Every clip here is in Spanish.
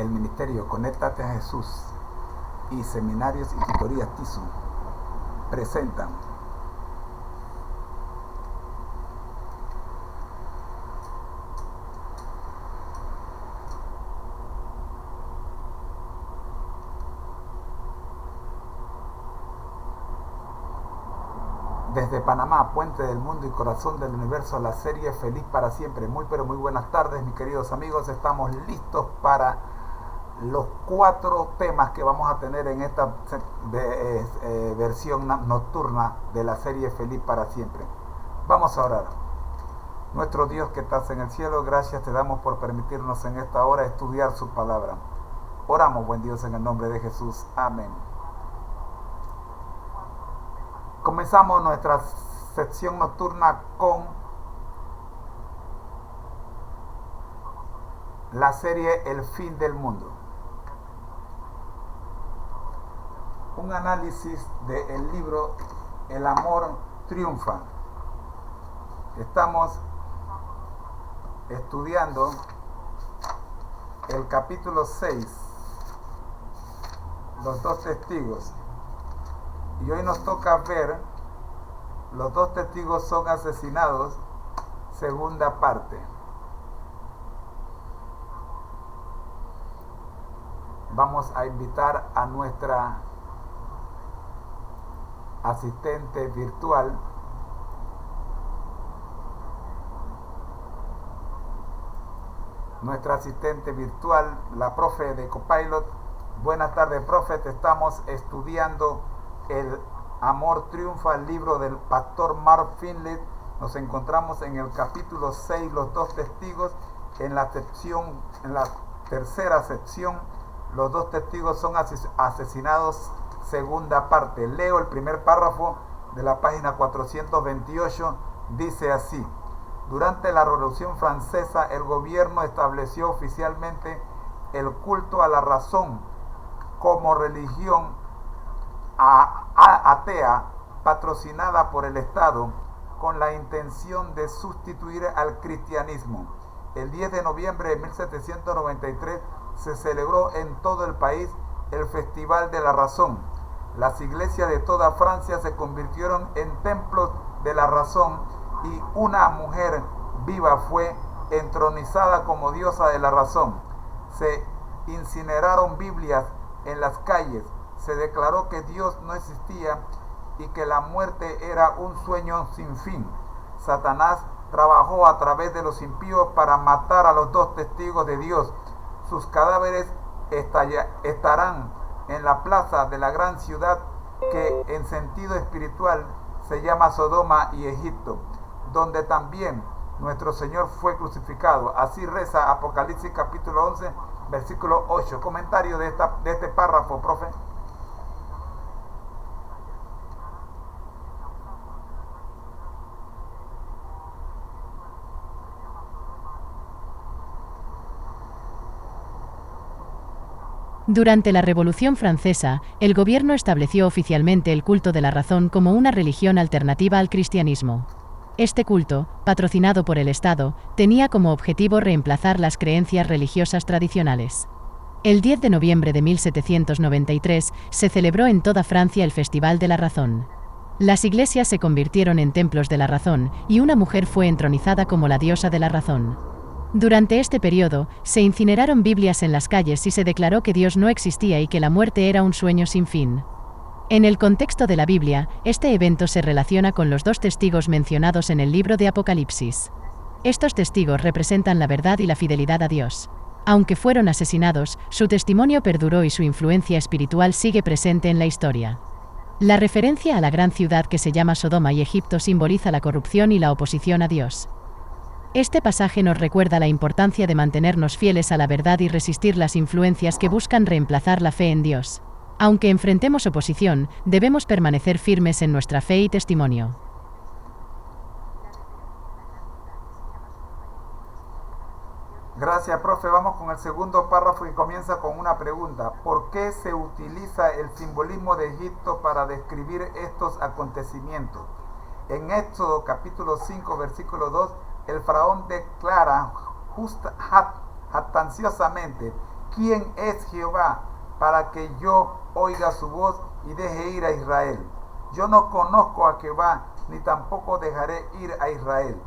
El ministerio Conéctate a Jesús y Seminarios y Tutorías TISU presentan desde Panamá, puente del mundo y corazón del universo, la serie Feliz para Siempre. Muy pero muy buenas tardes, mis queridos amigos. Estamos listos para los 4 temas que vamos a tener en esta versión nocturna de la serie Feliz para Siempre. Vamos a orar. Nuestro Dios que estás en el cielo, gracias te damos por permitirnos en esta hora estudiar su palabra. Oramos, buen Dios, en el nombre de Jesús. Amén. Comenzamos nuestra sección nocturna con la serie El fin del mundo. Un análisis del libro El amor triunfa. Estamos estudiando el capítulo 6, los 2 testigos. Y hoy nos toca ver los 2 testigos son asesinados, segunda parte. Vamos a invitar a nuestra asistente virtual, la profe de Copilot. Buenas tardes, profe. Estamos estudiando El amor triunfa, el libro del pastor Mark Finley. Nos encontramos en el capítulo 6, los 2 testigos. En la tercera sección, los 2 testigos son asesinados, segunda parte. Leo el primer párrafo de la página 428. Dice así: durante la Revolución Francesa, el gobierno estableció oficialmente el culto a la razón como religión atea patrocinada por el Estado, con la intención de sustituir al cristianismo. El 10 de noviembre de 1793 se celebró en todo el país el Festival de la Razón. Las iglesias de toda Francia se convirtieron en templos de la razón y una mujer viva fue entronizada como diosa de la razón. Se incineraron Biblias en las calles. Se declaró que Dios no existía y que la muerte era un sueño sin fin. Satanás trabajó a través de los impíos para matar a los 2 testigos de Dios. Sus cadáveres estarán en la plaza de la gran ciudad que en sentido espiritual se llama Sodoma y Egipto, donde también nuestro Señor fue crucificado. Así reza Apocalipsis capítulo 11, versículo 8. Comentario de este párrafo, profe. Durante la Revolución Francesa, el gobierno estableció oficialmente el culto de la razón como una religión alternativa al cristianismo. Este culto, patrocinado por el Estado, tenía como objetivo reemplazar las creencias religiosas tradicionales. El 10 de noviembre de 1793 se celebró en toda Francia el Festival de la Razón. Las iglesias se convirtieron en templos de la razón y una mujer fue entronizada como la diosa de la razón. Durante este periodo, se incineraron Biblias en las calles y se declaró que Dios no existía y que la muerte era un sueño sin fin. En el contexto de la Biblia, este evento se relaciona con los 2 testigos mencionados en el libro de Apocalipsis. Estos testigos representan la verdad y la fidelidad a Dios. Aunque fueron asesinados, su testimonio perduró y su influencia espiritual sigue presente en la historia. La referencia a la gran ciudad que se llama Sodoma y Egipto simboliza la corrupción y la oposición a Dios. Este pasaje nos recuerda la importancia de mantenernos fieles a la verdad y resistir las influencias que buscan reemplazar la fe en Dios. Aunque enfrentemos oposición, debemos permanecer firmes en nuestra fe y testimonio. Gracias, profe. Vamos con el segundo párrafo y comienza con una pregunta. ¿Por qué se utiliza el simbolismo de Egipto para describir estos acontecimientos? En Éxodo capítulo 5, versículo 2, el faraón declara jactanciosamente ¿quién es Jehová para que yo oiga su voz y deje ir a Israel? Yo no conozco a Jehová, ni tampoco dejaré ir a Israel.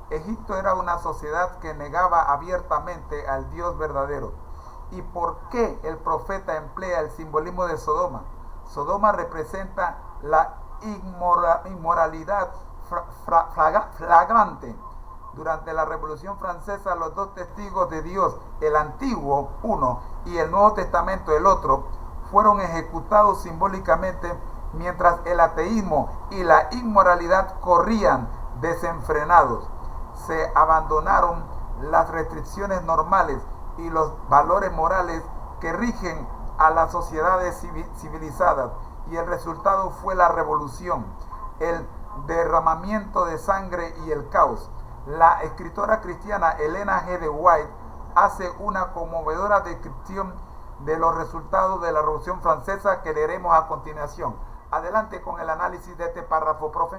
Egipto era una sociedad que negaba abiertamente al Dios verdadero. ¿Y por qué el profeta emplea el simbolismo de Sodoma? Sodoma representa la inmoralidad flagrante. Durante la Revolución Francesa, los dos testigos de Dios, el Antiguo, uno, y el Nuevo Testamento, el otro, fueron ejecutados simbólicamente mientras el ateísmo y la inmoralidad corrían desenfrenados. Se abandonaron las restricciones normales y los valores morales que rigen a las sociedades civilizadas, y el resultado fue la revolución, el derramamiento de sangre y el caos. La escritora cristiana Elena G. de White hace una conmovedora descripción de los resultados de la Revolución Francesa que leeremos a continuación. Adelante con el análisis de este párrafo, profe.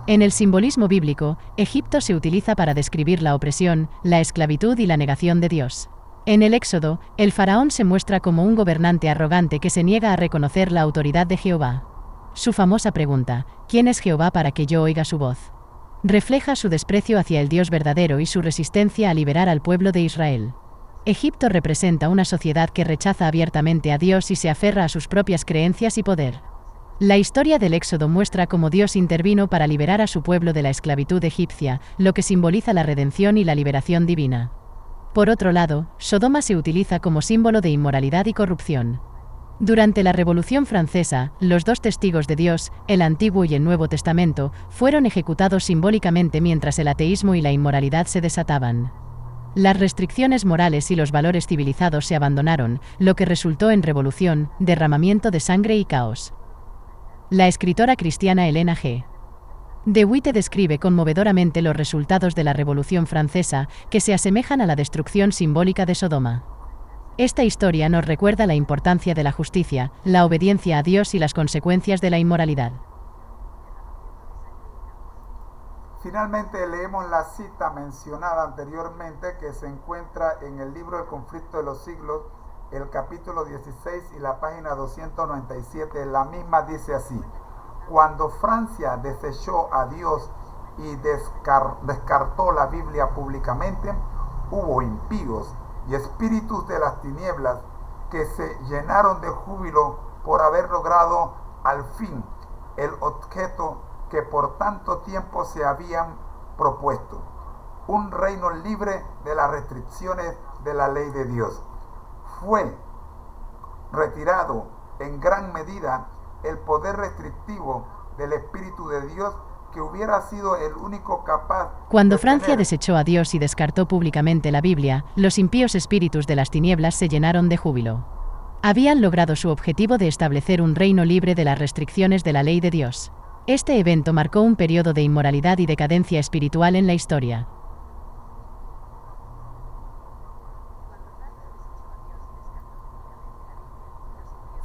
En el simbolismo bíblico, Egipto se utiliza para describir la opresión, la esclavitud y la negación de Dios. En el Éxodo, el faraón se muestra como un gobernante arrogante que se niega a reconocer la autoridad de Jehová. Su famosa pregunta, ¿quién es Jehová para que yo oiga su voz?, refleja su desprecio hacia el Dios verdadero y su resistencia a liberar al pueblo de Israel. Egipto representa una sociedad que rechaza abiertamente a Dios y se aferra a sus propias creencias y poder. La historia del Éxodo muestra cómo Dios intervino para liberar a su pueblo de la esclavitud egipcia, lo que simboliza la redención y la liberación divina. Por otro lado, Sodoma se utiliza como símbolo de inmoralidad y corrupción. Durante la Revolución Francesa, los dos testigos de Dios, el Antiguo y el Nuevo Testamento, fueron ejecutados simbólicamente mientras el ateísmo y la inmoralidad se desataban. Las restricciones morales y los valores civilizados se abandonaron, lo que resultó en revolución, derramamiento de sangre y caos. La escritora cristiana Elena G. de White describe conmovedoramente los resultados de la Revolución Francesa, que se asemejan a la destrucción simbólica de Sodoma. Esta historia nos recuerda la importancia de la justicia, la obediencia a Dios y las consecuencias de la inmoralidad. Finalmente leemos la cita mencionada anteriormente que se encuentra en el libro El conflicto de los siglos, el capítulo 16 y la página 297. La misma dice así: cuando Francia desechó a Dios y descartó la Biblia públicamente, hubo impíos y espíritus de las tinieblas que se llenaron de júbilo por haber logrado al fin el objeto que por tanto tiempo se habían propuesto: un reino libre de las restricciones de la ley de Dios. Fue retirado en gran medida el poder restrictivo del Espíritu de Dios, que hubiera sido el único capaz. Cuando Francia desechó a Dios y descartó públicamente la Biblia, los impíos espíritus de las tinieblas se llenaron de júbilo. Habían logrado su objetivo de establecer un reino libre de las restricciones de la ley de Dios. Este evento marcó un periodo de inmoralidad y decadencia espiritual en la historia.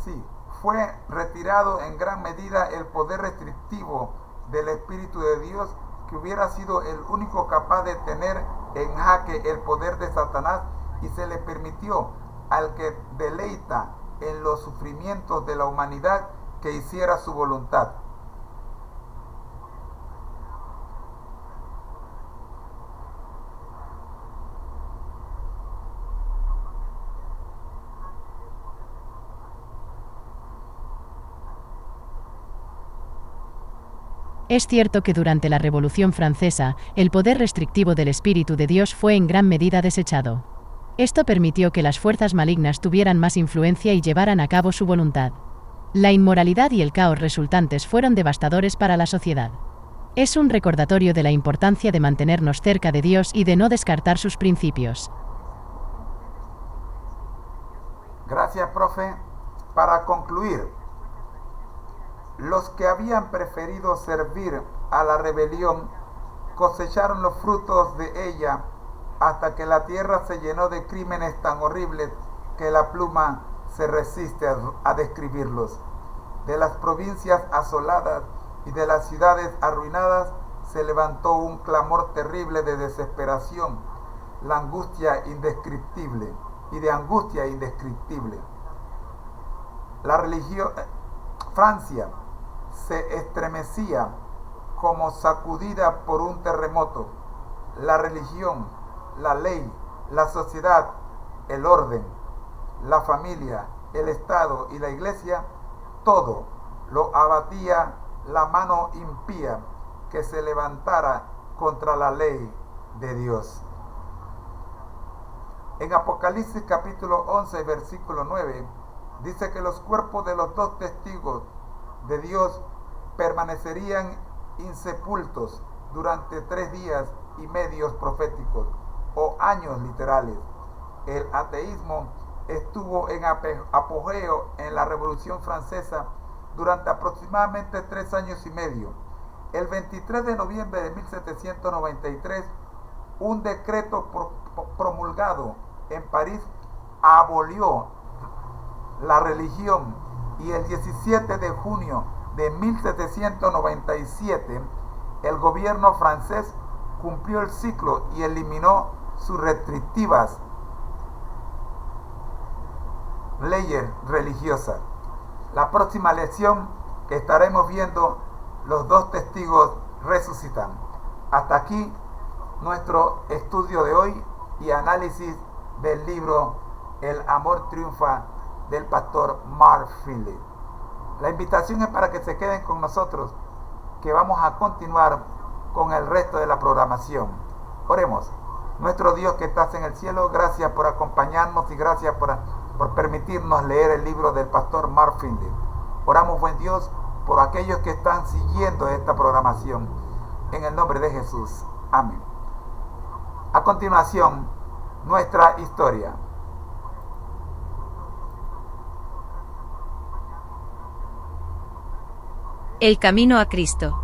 Sí, fue retirado en gran medida el poder restrictivo del Espíritu de Dios, que hubiera sido el único capaz de tener en jaque el poder de Satanás, y se le permitió al que deleita en los sufrimientos de la humanidad que hiciera su voluntad. Es cierto que durante la Revolución Francesa, el poder restrictivo del Espíritu de Dios fue en gran medida desechado. Esto permitió que las fuerzas malignas tuvieran más influencia y llevaran a cabo su voluntad. La inmoralidad y el caos resultantes fueron devastadores para la sociedad. Es un recordatorio de la importancia de mantenernos cerca de Dios y de no descartar sus principios. Gracias, profe. Para concluir, los que habían preferido servir a la rebelión cosecharon los frutos de ella, hasta que la tierra se llenó de crímenes tan horribles que la pluma se resiste a describirlos. De las provincias asoladas y de las ciudades arruinadas se levantó un clamor terrible de desesperación, la angustia indescriptible y de angustia indescriptible. Francia se estremecía como sacudida por un terremoto. La religión, la ley, la sociedad, el orden, la familia, el Estado y la Iglesia, todo lo abatía la mano impía que se levantara contra la ley de Dios. En Apocalipsis capítulo 11, versículo 9, dice que los cuerpos de los 2 testigos de Dios permanecerían insepultos durante 3 días y medios proféticos o años literales. El ateísmo estuvo en apogeo en la Revolución Francesa durante aproximadamente 3 años y medio. El 23 de noviembre de 1793, un decreto promulgado en París abolió la religión, y el 17 de junio de 1797 el gobierno francés cumplió el ciclo y eliminó sus restrictivas leyes religiosas. La próxima lección que estaremos viendo, los 2 testigos resucitan. Hasta aquí nuestro estudio de hoy y análisis del libro El amor triunfa del pastor Mark Finley. La invitación es para que se queden con nosotros, que vamos a continuar con el resto de la programación. Oremos. Nuestro Dios que estás en el cielo, gracias por acompañarnos y gracias por permitirnos leer el libro del pastor Mark Finley. Oramos, buen Dios, por aquellos que están siguiendo esta programación. En el nombre de Jesús. Amén. A continuación, nuestra historia. El camino a Cristo.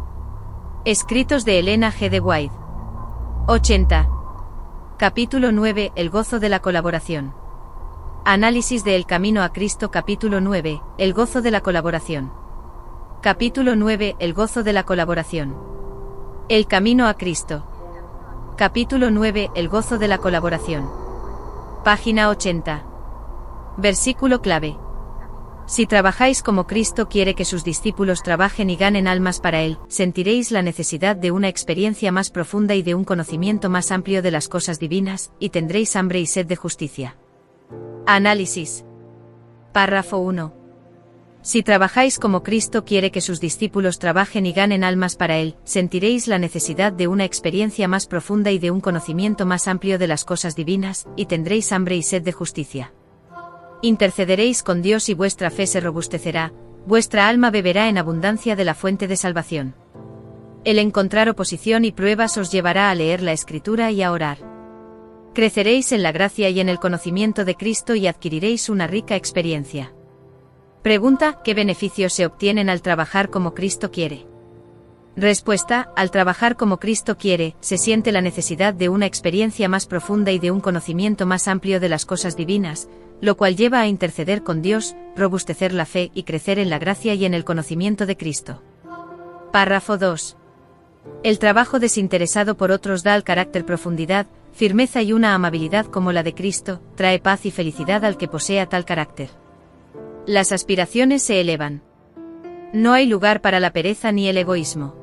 Escritos de Elena G. de White. 80. Capítulo 9. El gozo de la colaboración. Análisis de El camino a Cristo. Capítulo 9. El gozo de la colaboración. Capítulo 9. El gozo de la colaboración. El camino a Cristo. Capítulo 9. El gozo de la colaboración. Página 80. Versículo clave. Si trabajáis como Cristo quiere que sus discípulos trabajen y ganen almas para Él, sentiréis la necesidad de una experiencia más profunda y de un conocimiento más amplio de las cosas divinas, y tendréis hambre y sed de justicia. Análisis. Párrafo 1. Si trabajáis como Cristo quiere que sus discípulos trabajen y ganen almas para Él, sentiréis la necesidad de una experiencia más profunda y de un conocimiento más amplio de las cosas divinas, y tendréis hambre y sed de justicia. Intercederéis con Dios y vuestra fe se robustecerá, vuestra alma beberá en abundancia de la fuente de salvación. El encontrar oposición y pruebas os llevará a leer la Escritura y a orar. Creceréis en la gracia y en el conocimiento de Cristo y adquiriréis una rica experiencia. Pregunta: ¿qué beneficios se obtienen al trabajar como Cristo quiere? Respuesta: al trabajar como Cristo quiere, se siente la necesidad de una experiencia más profunda y de un conocimiento más amplio de las cosas divinas, lo cual lleva a interceder con Dios, robustecer la fe y crecer en la gracia y en el conocimiento de Cristo. Párrafo 2. El trabajo desinteresado por otros da al carácter profundidad, firmeza y una amabilidad como la de Cristo, trae paz y felicidad al que posea tal carácter. Las aspiraciones se elevan. No hay lugar para la pereza ni el egoísmo.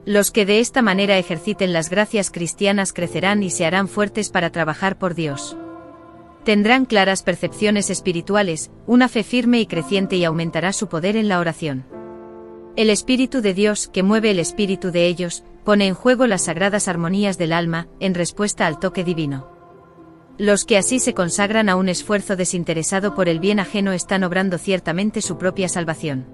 Los que de esta manera ejerciten las gracias cristianas crecerán y se harán fuertes para trabajar por Dios. Tendrán claras percepciones espirituales, una fe firme y creciente y aumentará su poder en la oración. El Espíritu de Dios, que mueve el espíritu de ellos, pone en juego las sagradas armonías del alma, en respuesta al toque divino. Los que así se consagran a un esfuerzo desinteresado por el bien ajeno están obrando ciertamente su propia salvación.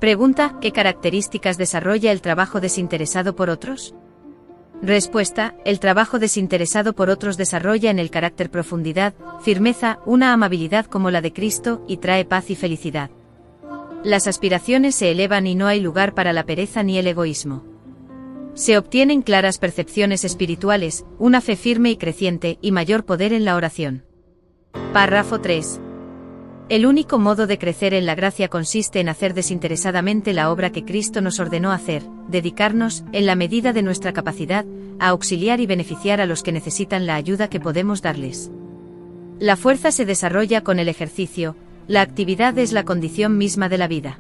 Pregunta: ¿qué características desarrolla el trabajo desinteresado por otros? Respuesta: el trabajo desinteresado por otros desarrolla en el carácter profundidad, firmeza, una amabilidad como la de Cristo, y trae paz y felicidad. Las aspiraciones se elevan y no hay lugar para la pereza ni el egoísmo. Se obtienen claras percepciones espirituales, una fe firme y creciente, y mayor poder en la oración. Párrafo 3. El único modo de crecer en la gracia consiste en hacer desinteresadamente la obra que Cristo nos ordenó hacer, dedicarnos, en la medida de nuestra capacidad, a auxiliar y beneficiar a los que necesitan la ayuda que podemos darles. La fuerza se desarrolla con el ejercicio, la actividad es la condición misma de la vida.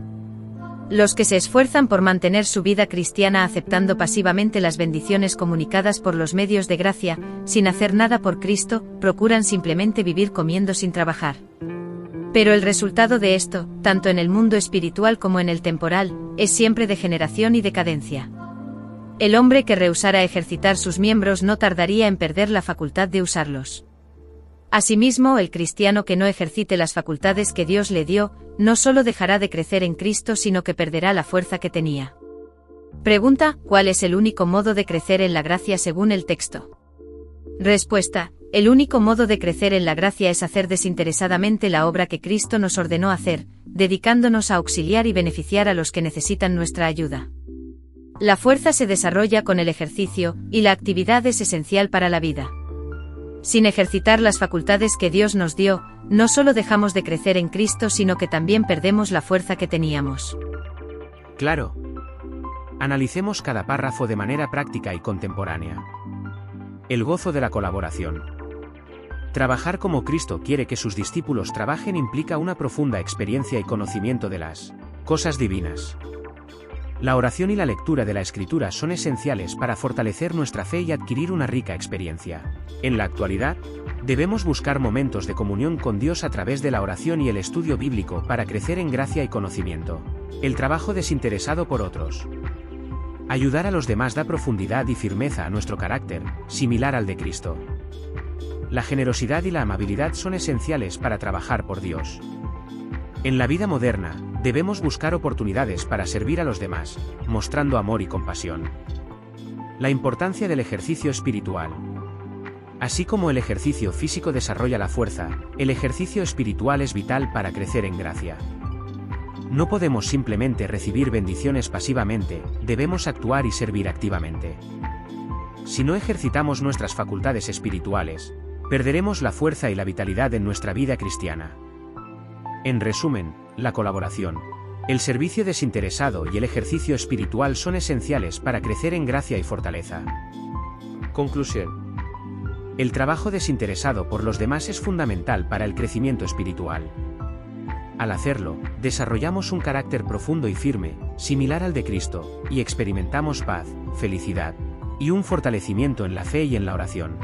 Los que se esfuerzan por mantener su vida cristiana aceptando pasivamente las bendiciones comunicadas por los medios de gracia, sin hacer nada por Cristo, procuran simplemente vivir comiendo sin trabajar. Pero el resultado de esto, tanto en el mundo espiritual como en el temporal, es siempre degeneración y decadencia. El hombre que rehusara ejercitar sus miembros no tardaría en perder la facultad de usarlos. Asimismo, el cristiano que no ejercite las facultades que Dios le dio, no solo dejará de crecer en Cristo, sino que perderá la fuerza que tenía. Pregunta: ¿cuál es el único modo de crecer en la gracia según el texto? Respuesta: el único modo de crecer en la gracia es hacer desinteresadamente la obra que Cristo nos ordenó hacer, dedicándonos a auxiliar y beneficiar a los que necesitan nuestra ayuda. La fuerza se desarrolla con el ejercicio, y la actividad es esencial para la vida. Sin ejercitar las facultades que Dios nos dio, no solo dejamos de crecer en Cristo, sino que también perdemos la fuerza que teníamos. Claro. Analicemos cada párrafo de manera práctica y contemporánea. El gozo de la colaboración. Trabajar como Cristo quiere que sus discípulos trabajen implica una profunda experiencia y conocimiento de las cosas divinas. La oración y la lectura de la Escritura son esenciales para fortalecer nuestra fe y adquirir una rica experiencia. En la actualidad, debemos buscar momentos de comunión con Dios a través de la oración y el estudio bíblico para crecer en gracia y conocimiento. El trabajo desinteresado por otros. Ayudar a los demás da profundidad y firmeza a nuestro carácter, similar al de Cristo. La generosidad y la amabilidad son esenciales para trabajar por Dios. En la vida moderna, debemos buscar oportunidades para servir a los demás, mostrando amor y compasión. La importancia del ejercicio espiritual. Así como el ejercicio físico desarrolla la fuerza, el ejercicio espiritual es vital para crecer en gracia. No podemos simplemente recibir bendiciones pasivamente, debemos actuar y servir activamente. Si no ejercitamos nuestras facultades espirituales, perderemos la fuerza y la vitalidad en nuestra vida cristiana. En resumen, la colaboración, el servicio desinteresado y el ejercicio espiritual son esenciales para crecer en gracia y fortaleza. Conclusión. El trabajo desinteresado por los demás es fundamental para el crecimiento espiritual. Al hacerlo, desarrollamos un carácter profundo y firme, similar al de Cristo, y experimentamos paz, felicidad, y un fortalecimiento en la fe y en la oración.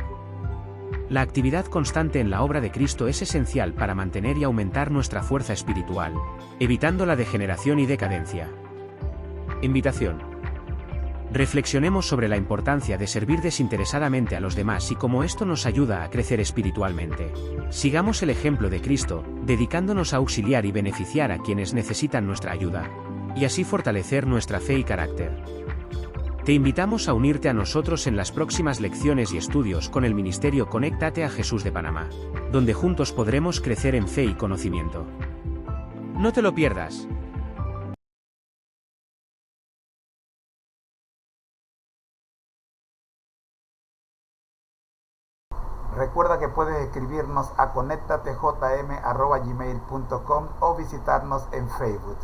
La actividad constante en la obra de Cristo es esencial para mantener y aumentar nuestra fuerza espiritual, evitando la degeneración y decadencia. Invitación. Reflexionemos sobre la importancia de servir desinteresadamente a los demás y cómo esto nos ayuda a crecer espiritualmente. Sigamos el ejemplo de Cristo, dedicándonos a auxiliar y beneficiar a quienes necesitan nuestra ayuda, y así fortalecer nuestra fe y carácter. Te invitamos a unirte a nosotros en las próximas lecciones y estudios con el Ministerio Conéctate a Jesús de Panamá, donde juntos podremos crecer en fe y conocimiento. No te lo pierdas. Recuerda que puedes escribirnos a conectatejm@gmail.com o visitarnos en Facebook.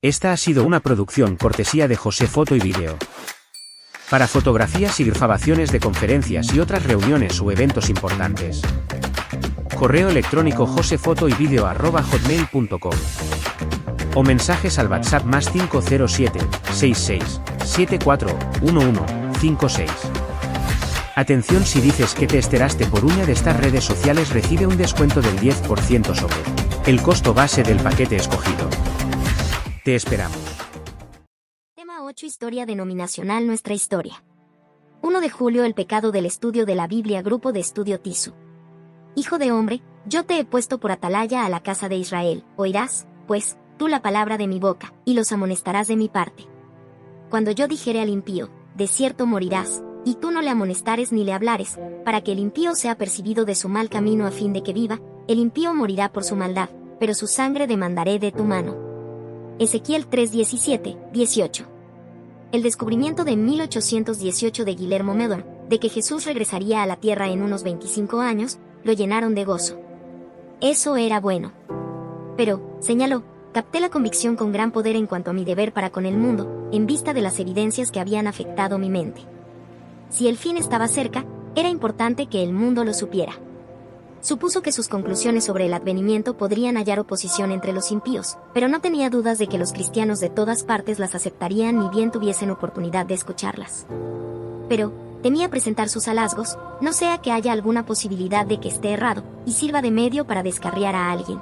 Esta ha sido una producción cortesía de José Foto y Video. Para fotografías y grabaciones de conferencias y otras reuniones o eventos importantes. Correo electrónico josefotoyvideo@hotmail.com o mensajes al WhatsApp +507 66 74 11 56. Atención, si dices que te enteraste por una de estas redes sociales, recibe un descuento del 10% sobre el costo base del paquete escogido. Te esperamos. Tema 8. Historia denominacional. Nuestra historia. 1 de julio. El pecado del estudio de la Biblia. Grupo de estudio Tisu. Hijo de hombre, yo te he puesto por atalaya a la casa de Israel. Oirás, pues, tú la palabra de mi boca, y los amonestarás de mi parte. Cuando yo dijere al impío, de cierto morirás, y tú no le amonestares ni le hablares, para que el impío sea percibido de su mal camino a fin de que viva, el impío morirá por su maldad, pero su sangre demandaré de tu mano. Ezequiel 3:17, 18. el descubrimiento de 1818 de Guillermo Miller, de que Jesús regresaría a la Tierra en unos 25 años, lo llenaron de gozo. Eso era bueno. Pero, señaló, capté la convicción con gran poder en cuanto a mi deber para con el mundo, en vista de las evidencias que habían afectado mi mente. Si el fin estaba cerca, era importante que el mundo lo supiera. Supuso que sus conclusiones sobre el advenimiento podrían hallar oposición entre los impíos, pero no tenía dudas de que los cristianos de todas partes las aceptarían ni bien tuviesen oportunidad de escucharlas. Pero, temía presentar sus hallazgos, no sea que haya alguna posibilidad de que esté errado, y sirva de medio para descarriar a alguien.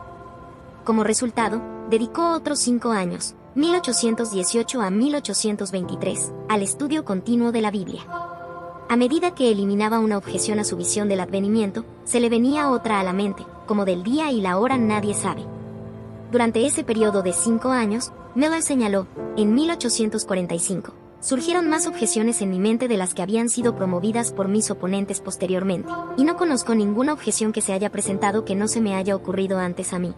Como resultado, dedicó otros 5 años, 1818 a 1823, al estudio continuo de la Biblia. A medida que eliminaba una objeción a su visión del advenimiento, se le venía otra a la mente, como del día y la hora nadie sabe. Durante ese periodo de 5 años, Miller señaló, en 1845, surgieron más objeciones en mi mente de las que habían sido promovidas por mis oponentes posteriormente, y no conozco ninguna objeción que se haya presentado que no se me haya ocurrido antes a mí.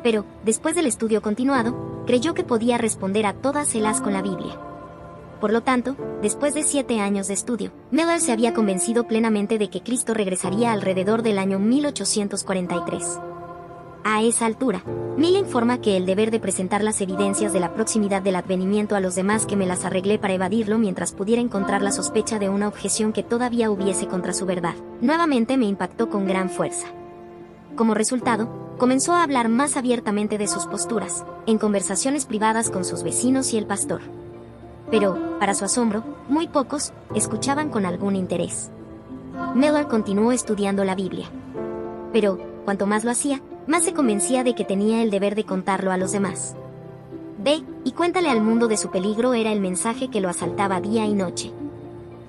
Pero, después del estudio continuado, creyó que podía responder a todas ellas con la Biblia. Por lo tanto, después de 7 años de estudio, Miller se había convencido plenamente de que Cristo regresaría alrededor del año 1843. A esa altura, Mill informa que el deber de presentar las evidencias de la proximidad del advenimiento a los demás que me las arreglé para evadirlo mientras pudiera encontrar la sospecha de una objeción que todavía hubiese contra su verdad, nuevamente me impactó con gran fuerza. Como resultado, comenzó a hablar más abiertamente de sus posturas, en conversaciones privadas con sus vecinos y el pastor. Pero, para su asombro, muy pocos escuchaban con algún interés. Miller continuó estudiando la Biblia. Pero, cuanto más lo hacía, más se convencía de que tenía el deber de contarlo a los demás. Ve y cuéntale al mundo de su peligro era el mensaje que lo asaltaba día y noche.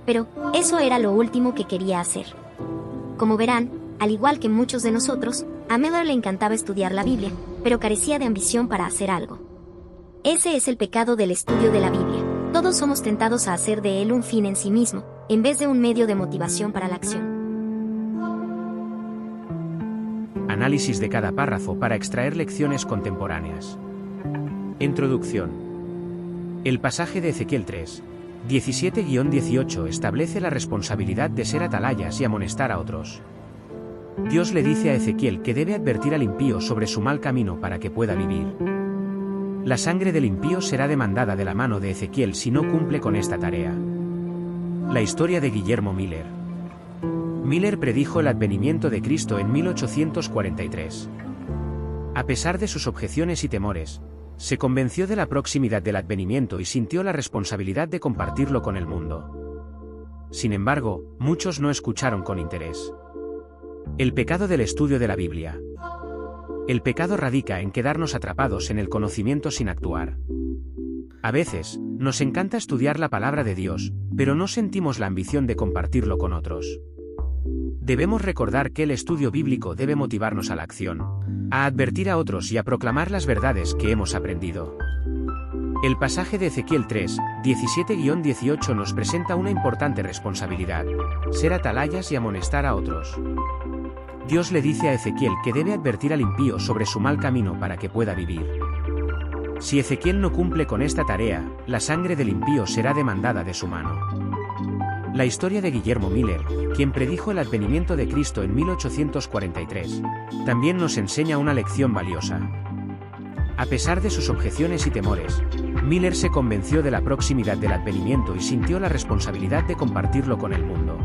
Pero, eso era lo último que quería hacer. Como verán, al igual que muchos de nosotros, a Miller le encantaba estudiar la Biblia, pero carecía de ambición para hacer algo. Ese es el pecado del estudio de la Biblia. Todos somos tentados a hacer de él un fin en sí mismo, en vez de un medio de motivación para la acción. Análisis de cada párrafo para extraer lecciones contemporáneas. Introducción. El pasaje de Ezequiel 3, 17-18 establece la responsabilidad de ser atalayas y amonestar a otros. Dios le dice a Ezequiel que debe advertir al impío sobre su mal camino para que pueda vivir. La sangre del impío será demandada de la mano de Ezequiel si no cumple con esta tarea. La historia de Guillermo Miller. Miller predijo el advenimiento de Cristo en 1843. A pesar de sus objeciones y temores, se convenció de la proximidad del advenimiento y sintió la responsabilidad de compartirlo con el mundo. Sin embargo, muchos no escucharon con interés. El pecado del estudio de la Biblia. El pecado radica en quedarnos atrapados en el conocimiento sin actuar. A veces, nos encanta estudiar la palabra de Dios, pero no sentimos la ambición de compartirlo con otros. Debemos recordar que el estudio bíblico debe motivarnos a la acción, a advertir a otros y a proclamar las verdades que hemos aprendido. El pasaje de Ezequiel 3, 17-18 nos presenta una importante responsabilidad: ser atalayas y amonestar a otros. Dios le dice a Ezequiel que debe advertir al impío sobre su mal camino para que pueda vivir. Si Ezequiel no cumple con esta tarea, la sangre del impío será demandada de su mano. La historia de Guillermo Miller, quien predijo el advenimiento de Cristo en 1843, también nos enseña una lección valiosa. A pesar de sus objeciones y temores, Miller se convenció de la proximidad del advenimiento y sintió la responsabilidad de compartirlo con el mundo.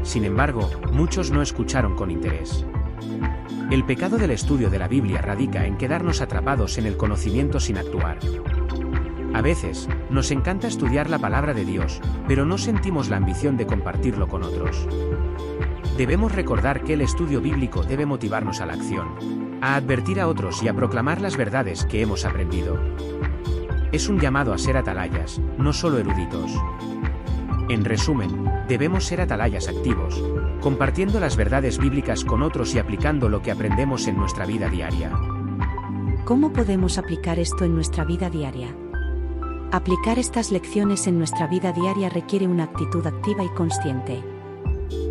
Sin embargo, muchos no escucharon con interés. El pecado del estudio de la Biblia radica en quedarnos atrapados en el conocimiento sin actuar. A veces, nos encanta estudiar la palabra de Dios, pero no sentimos la ambición de compartirlo con otros. Debemos recordar que el estudio bíblico debe motivarnos a la acción, a advertir a otros y a proclamar las verdades que hemos aprendido. Es un llamado a ser atalayas, no solo eruditos. En resumen, debemos ser atalayas activos, compartiendo las verdades bíblicas con otros y aplicando lo que aprendemos en nuestra vida diaria. ¿Cómo podemos aplicar esto en nuestra vida diaria? Aplicar estas lecciones en nuestra vida diaria requiere una actitud activa y consciente.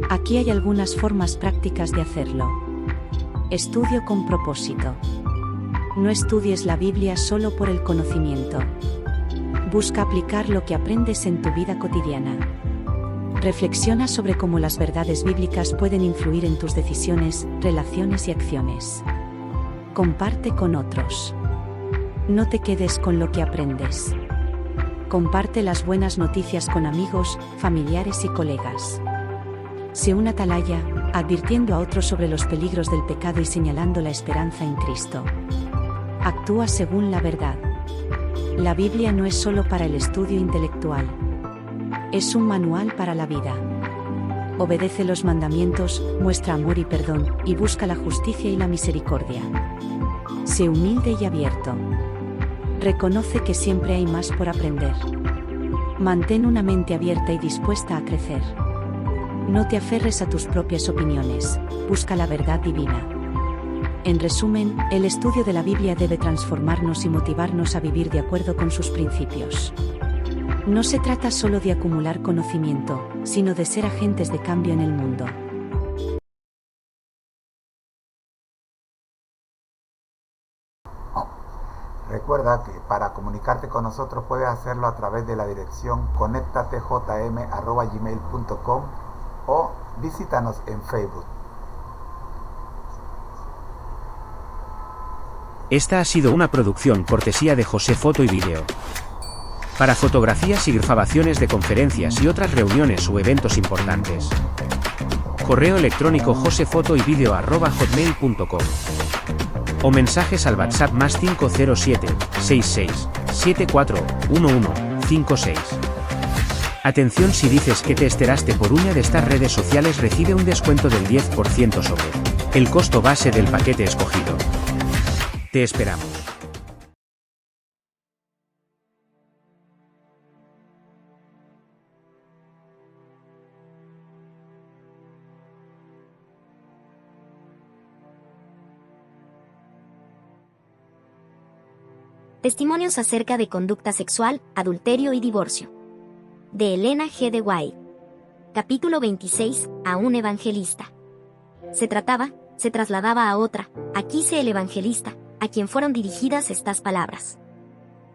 Aquí hay algunas formas prácticas de hacerlo. Estudio con propósito. No estudies la Biblia solo por el conocimiento. Busca aplicar lo que aprendes en tu vida cotidiana. Reflexiona sobre cómo las verdades bíblicas pueden influir en tus decisiones, relaciones y acciones. Comparte con otros. No te quedes con lo que aprendes. Comparte las buenas noticias con amigos, familiares y colegas. Sé un atalaya, advirtiendo a otros sobre los peligros del pecado y señalando la esperanza en Cristo. Actúa según la verdad. La Biblia no es solo para el estudio intelectual. Es un manual para la vida. Obedece los mandamientos, muestra amor y perdón, y busca la justicia y la misericordia. Sé humilde y abierto. Reconoce que siempre hay más por aprender. Mantén una mente abierta y dispuesta a crecer. No te aferres a tus propias opiniones, busca la verdad divina. En resumen, el estudio de la Biblia debe transformarnos y motivarnos a vivir de acuerdo con sus principios. No se trata solo de acumular conocimiento, sino de ser agentes de cambio en el mundo. Recuerda que para comunicarte con nosotros puedes hacerlo a través de la dirección conectatejm@gmail.com o visítanos en Facebook. Esta ha sido una producción cortesía de José Foto y Vídeo. Para fotografías y grabaciones de conferencias y otras reuniones o eventos importantes. Correo electrónico josefotoyvideo@hotmail.com o mensajes al WhatsApp +507 66 74 11 56. Atención, si dices que te enteraste por una de estas redes sociales, recibe un descuento del 10% sobre el costo base del paquete escogido. Te esperamos. Testimonios acerca de conducta sexual, adulterio y divorcio. De Elena G. de White. Capítulo 26. A un evangelista. Se trasladaba a otra, aquí se el evangelista, a quien fueron dirigidas estas palabras.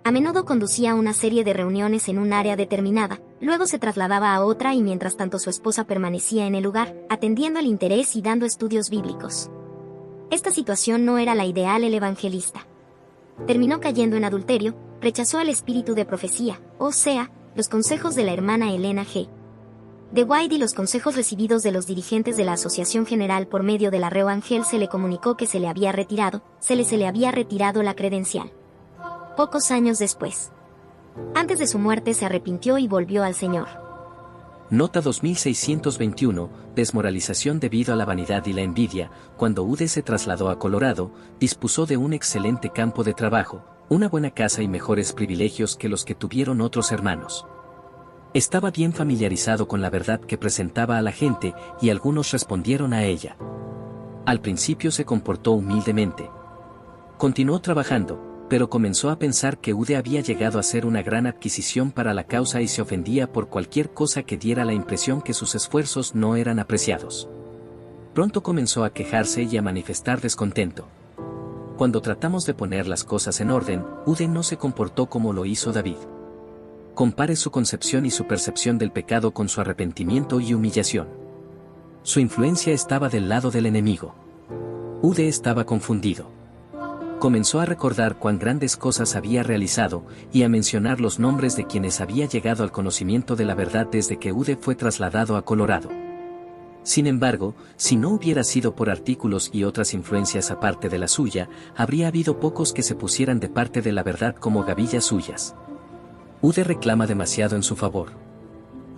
A menudo conducía una serie de reuniones en un área determinada, luego se trasladaba a otra y mientras tanto su esposa permanecía en el lugar, atendiendo el interés y dando estudios bíblicos. Esta situación no era la ideal el evangelista. Terminó cayendo en adulterio, rechazó el espíritu de profecía, o sea, los consejos de la hermana Elena G. de White y los consejos recibidos de los dirigentes de la Asociación General por medio de la Reo Ángel. Se le comunicó que se le había retirado la credencial. Pocos años después. Antes de su muerte se arrepintió y volvió al Señor. Nota 2621, desmoralización debido a la vanidad y la envidia. Cuando Ude se trasladó a Colorado, dispuso de un excelente campo de trabajo, una buena casa y mejores privilegios que los que tuvieron otros hermanos. Estaba bien familiarizado con la verdad que presentaba a la gente y algunos respondieron a ella. Al principio se comportó humildemente. Continuó trabajando, pero comenzó a pensar que Ude había llegado a ser una gran adquisición para la causa y se ofendía por cualquier cosa que diera la impresión que sus esfuerzos no eran apreciados. Pronto comenzó a quejarse y a manifestar descontento. Cuando tratamos de poner las cosas en orden, Ude no se comportó como lo hizo David. Compare su concepción y su percepción del pecado con su arrepentimiento y humillación. Su influencia estaba del lado del enemigo. Ude estaba confundido. Comenzó a recordar cuán grandes cosas había realizado, y a mencionar los nombres de quienes había llegado al conocimiento de la verdad desde que Ude fue trasladado a Colorado. Sin embargo, si no hubiera sido por artículos y otras influencias aparte de la suya, habría habido pocos que se pusieran de parte de la verdad como gavillas suyas. Ude reclama demasiado en su favor.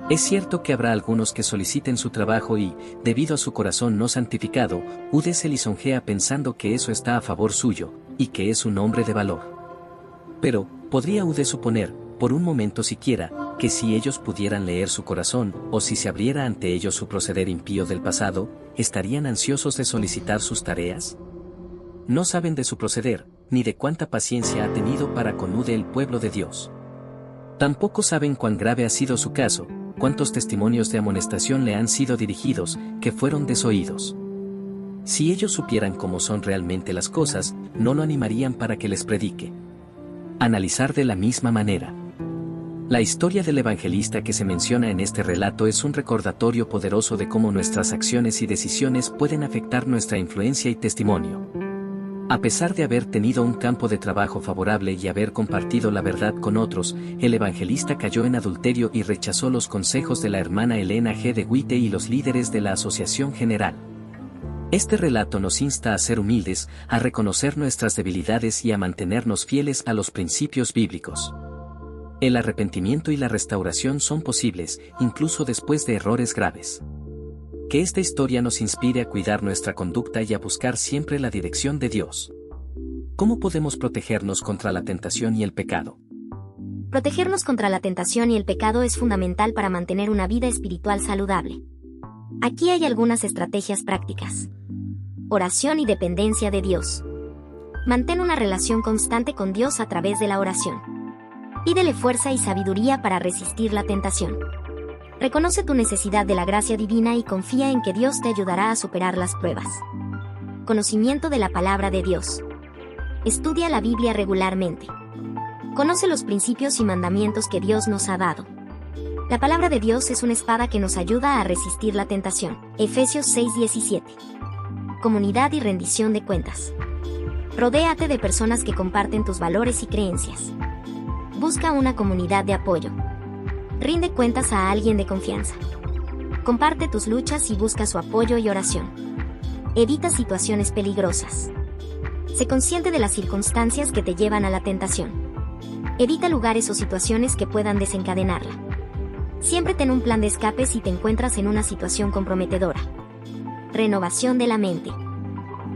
Es cierto que habrá algunos que soliciten su trabajo y, debido a su corazón no santificado, Ude se lisonjea pensando que eso está a favor suyo, y que es un hombre de valor. Pero, ¿podría Ude suponer, por un momento siquiera, que si ellos pudieran leer su corazón, o si se abriera ante ellos su proceder impío del pasado, estarían ansiosos de solicitar sus tareas? No saben de su proceder, ni de cuánta paciencia ha tenido para con Ude el pueblo de Dios. Tampoco saben cuán grave ha sido su caso, cuántos testimonios de amonestación le han sido dirigidos, que fueron desoídos. Si ellos supieran cómo son realmente las cosas, no lo animarían para que les predique. Analizar de la misma manera. La historia del evangelista que se menciona en este relato es un recordatorio poderoso de cómo nuestras acciones y decisiones pueden afectar nuestra influencia y testimonio. A pesar de haber tenido un campo de trabajo favorable y haber compartido la verdad con otros, el evangelista cayó en adulterio y rechazó los consejos de la hermana Elena G. de White y los líderes de la Asociación General. Este relato nos insta a ser humildes, a reconocer nuestras debilidades y a mantenernos fieles a los principios bíblicos. El arrepentimiento y la restauración son posibles, incluso después de errores graves. Que esta historia nos inspire a cuidar nuestra conducta y a buscar siempre la dirección de Dios. ¿Cómo podemos protegernos contra la tentación y el pecado? Protegernos contra la tentación y el pecado es fundamental para mantener una vida espiritual saludable. Aquí hay algunas estrategias prácticas. Oración y dependencia de Dios. Mantén una relación constante con Dios a través de la oración. Pídele fuerza y sabiduría para resistir la tentación. Reconoce tu necesidad de la gracia divina y confía en que Dios te ayudará a superar las pruebas. Conocimiento de la palabra de Dios. Estudia la Biblia regularmente. Conoce los principios y mandamientos que Dios nos ha dado. La palabra de Dios es una espada que nos ayuda a resistir la tentación. Efesios 6:17. Comunidad y rendición de cuentas. Rodéate de personas que comparten tus valores y creencias. Busca una comunidad de apoyo. Rinde cuentas a alguien de confianza. Comparte tus luchas y busca su apoyo y oración. Evita situaciones peligrosas. Sé consciente de las circunstancias que te llevan a la tentación. Evita lugares o situaciones que puedan desencadenarla. Siempre ten un plan de escape si te encuentras en una situación comprometedora. Renovación de la mente.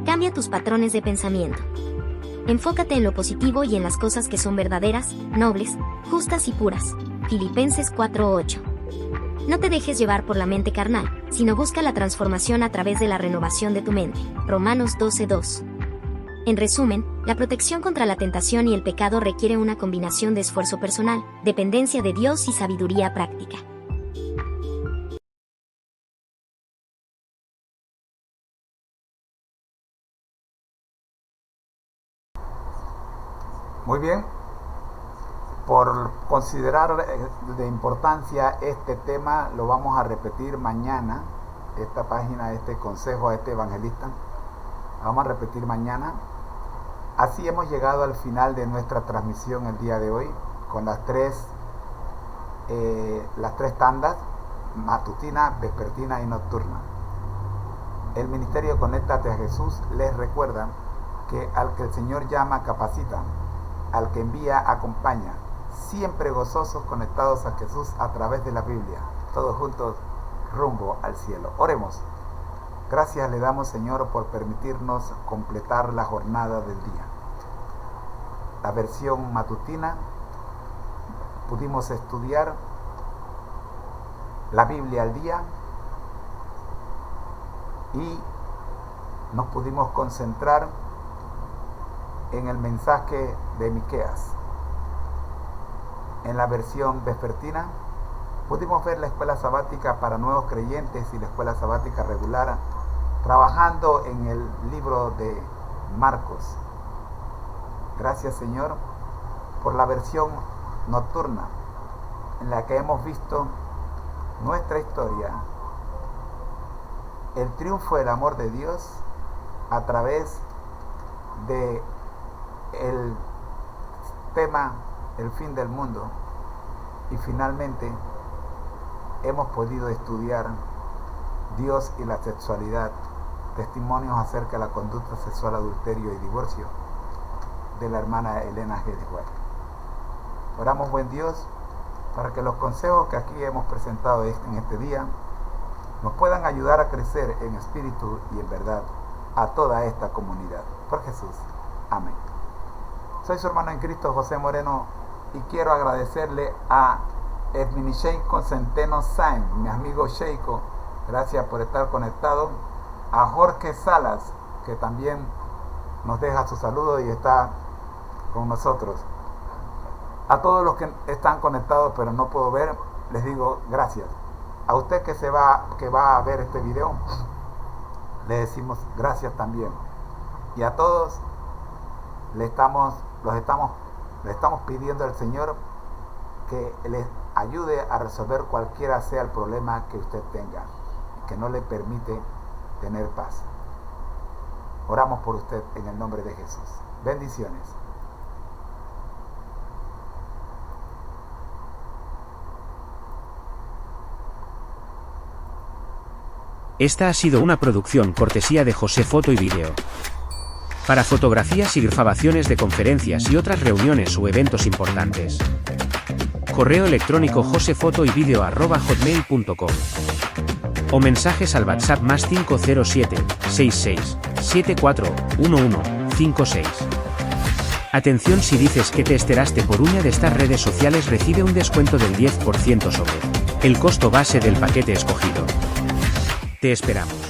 Cambia tus patrones de pensamiento. Enfócate en lo positivo y en las cosas que son verdaderas, nobles, justas y puras. Filipenses 4:8. No te dejes llevar por la mente carnal, sino busca la transformación a través de la renovación de tu mente. Romanos 12:2. En resumen, la protección contra la tentación y el pecado requiere una combinación de esfuerzo personal, dependencia de Dios y sabiduría práctica. Muy bien. Por considerar de importancia este tema, lo vamos a repetir mañana. Esta página, este consejo a este evangelista, la vamos a repetir mañana. Así hemos llegado al final de nuestra transmisión el día de hoy, con las tres tandas, matutina, vespertina y nocturna. El Ministerio Conéctate a Jesús les recuerda que al que el Señor llama, capacita, al que envía, acompaña, siempre gozosos, conectados a Jesús a través de la Biblia, todos juntos rumbo al cielo. Oremos. Gracias le damos, Señor, por permitirnos completar la jornada del día. La versión matutina, pudimos estudiar la Biblia al día y nos pudimos concentrar en el mensaje de Miqueas. En la versión vespertina pudimos ver la escuela sabática para nuevos creyentes y la escuela sabática regular, trabajando en el libro de Marcos. Gracias, Señor, por la versión nocturna, en la que hemos visto nuestra historia, el triunfo del amor de Dios a través de el tema el fin del mundo, y finalmente hemos podido estudiar Dios y la sexualidad, testimonios acerca de la conducta sexual, adulterio y divorcio de la hermana Elena G. de White. Oramos, buen Dios, para que los consejos que aquí hemos presentado en este día nos puedan ayudar a crecer en espíritu y en verdad a toda esta comunidad. Por Jesús. Amén. Soy su hermano en Cristo, José Moreno, y quiero agradecerle a Edwin Sheiko Centeno Sainz, mi amigo Sheiko, gracias por estar conectado. A Jorge Salas, que también nos deja su saludo y está con nosotros. A todos los que están conectados pero no puedo ver, les digo gracias. A usted que va a ver este video, le decimos gracias también. Y a todos le estamos pidiendo al Señor que les ayude a resolver cualquiera sea el problema que usted tenga, que no le permite tener paz. Oramos por usted en el nombre de Jesús. Bendiciones. Esta ha sido una producción cortesía de José Foto y Vídeo. Para fotografías y grabaciones de conferencias y otras reuniones o eventos importantes. Correo electrónico josefotoyvideo@hotmail.com o mensajes al WhatsApp +507 66 74 11 56. Atención, si dices que te enteraste por una de estas redes sociales, recibe un descuento del 10% sobre el costo base del paquete escogido. Te esperamos.